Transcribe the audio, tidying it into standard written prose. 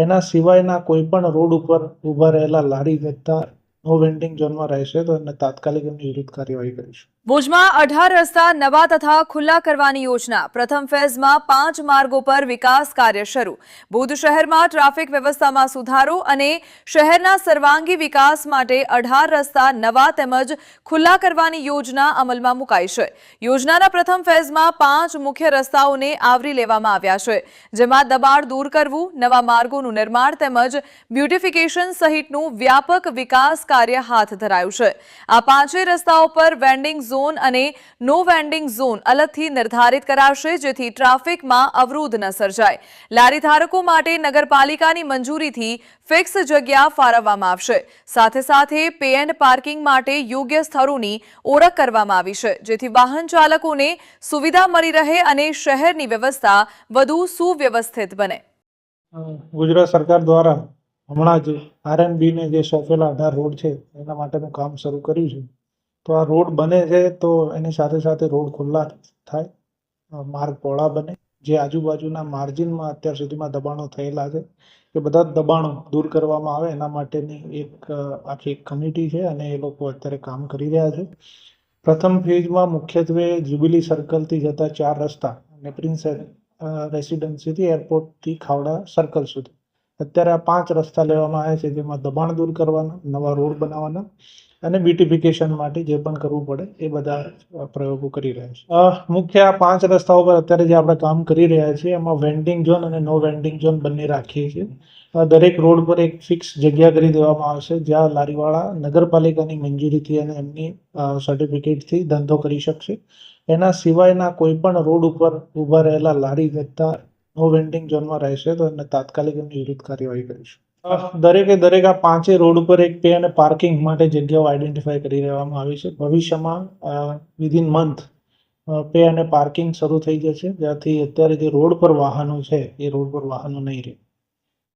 એના સિવાયના કોઈ પણ રોડ ઉપર ઊભા રહેલા લારી વેચતા નો વેન્ડિંગ ઝોનમાં રહેશે તો એને તાત્કાલિક એમની વિરુદ્ધ કાર્યવાહી કરીશું. ભુજમાં 18 રસ્તા નવા તથા ખુલ્લા કરવાની યોજના. પ્રથમ ફેઝમાં 5 માર્ગો પર વિકાસ કાર્ય શરૂ. ભુજ શહેરમાં ટ્રાફિક વ્યવસ્થામાં સુધારો અને શહેરના સર્વાંગી વિકાસ માટે 18 રસ્તા નવા તેમજ ખુલ્લા કરવાની યોજના અમલમાં મુકાઈ છે. યોજનાના પ્રથમ ફેઝમાં 5 મુખ્ય રસ્તાઓને આવરી લેવામાં આવ્યા છે, જેમાં દબાણ દૂર કરવું, નવા માર્ગોનું નિર્માણ તેમજ બ્યુટિફિકેશન સહિતનું વ્યાપક વિકાસ કાર્ય હાથ ધરાયું છે. આ 5 રસ્તાઓ પર વેન્ડિંગ ઝોન અને નો વેન્ડિંગ ઝોન અલગથી નિર્ધારિત કરાશે, જેથી ટ્રાફિકમાં અવરોધ ન સર્જાય. લારી ધારકો માટે નગરપાલિકાની મંજૂરીથી ફિક્સ જગ્યા ફાળવવામાં આવશે. સાથે સાથે પે એન્ડ પાર્કિંગ માટે યોગ્ય સ્થળોની ઓળખ કરવામાં આવી છે, જેથી વાહન ચાલકોને સુવિધા મળી રહે અને શહેરની વ્યવસ્થા વધુ સુવ્યવસ્થિત બને. ગુજરાત સરકાર દ્વારા હમણાં જ RNB ને જે સોંપેલા 18 રોડ છે એના માટેનું કામ શરૂ કર્યું છે. તો આ રોડ બને છે તો એની સાથે સાથે રોડ ખુલ્લા થાય, માર્ગ પહોળા બને. જે આજુબાજુના માર્જિનમાં અત્યાર સુધીમાં દબાણો થયેલા છે એ બધા દબાણો દૂર કરવામાં આવે એના માટેની આખી એક કમિટી છે અને એ લોકો અત્યારે કામ કરી રહ્યા છે. પ્રથમ ફેઝમાં મુખ્યત્વે જ્યુબિલી સર્કલથી જતા 4 રસ્તા અને પ્રિન્સ રેસિડેન્સીથી એરપોર્ટથી ખાવડા સર્કલ સુધી અત્યારે આ 5 રસ્તા લેવામાં આવ્યા છે, જેમાં દબાણ દૂર કરવાના, નવા રોડ બનાવવાના અને બ્યુટિફિકેશન માટે જે પણ કરવું પડે એ બધા પ્રયોગો કરી રહ્યા છે. મુખ્ય આ 5 રસ્તાઓ પર અત્યારે જે આપણે કામ કરી રહ્યા છીએ એમાં વેન્ડિંગ ઝોન અને નો વેન્ડિંગ ઝોન બંને રાખીએ છીએ. દરેક રોડ પર એક ફિક્સ જગ્યા કરી દેવામાં આવશે જ્યાં લારીવાળા નગરપાલિકાની મંજૂરીથી અને એમની સર્ટિફિકેટથી ધંધો કરી શકશે. એના સિવાયના કોઈ પણ રોડ ઉપર ઊભા રહેલા લારી વેચતા નો વેન્ડિંગ ઝોનમાં રહેશે તો એને તાત્કાલિક એમની વિરુદ્ધ કાર્યવાહી કરીશું. દરેક આ 5 રોડ ઉપર એક પે અને પાર્કિંગ માટે જગ્યાઓ આઈડેન્ટિફાઈ કરી લેવામાં આવી છે. ભવિષ્યમાં વિધિન મંથ પે અને પાર્કિંગ શરૂ થઈ જશે, જ્યાંથી અત્યારે જે રોડ પર વાહનો છે એ રોડ પર વાહનો નહીં રહે.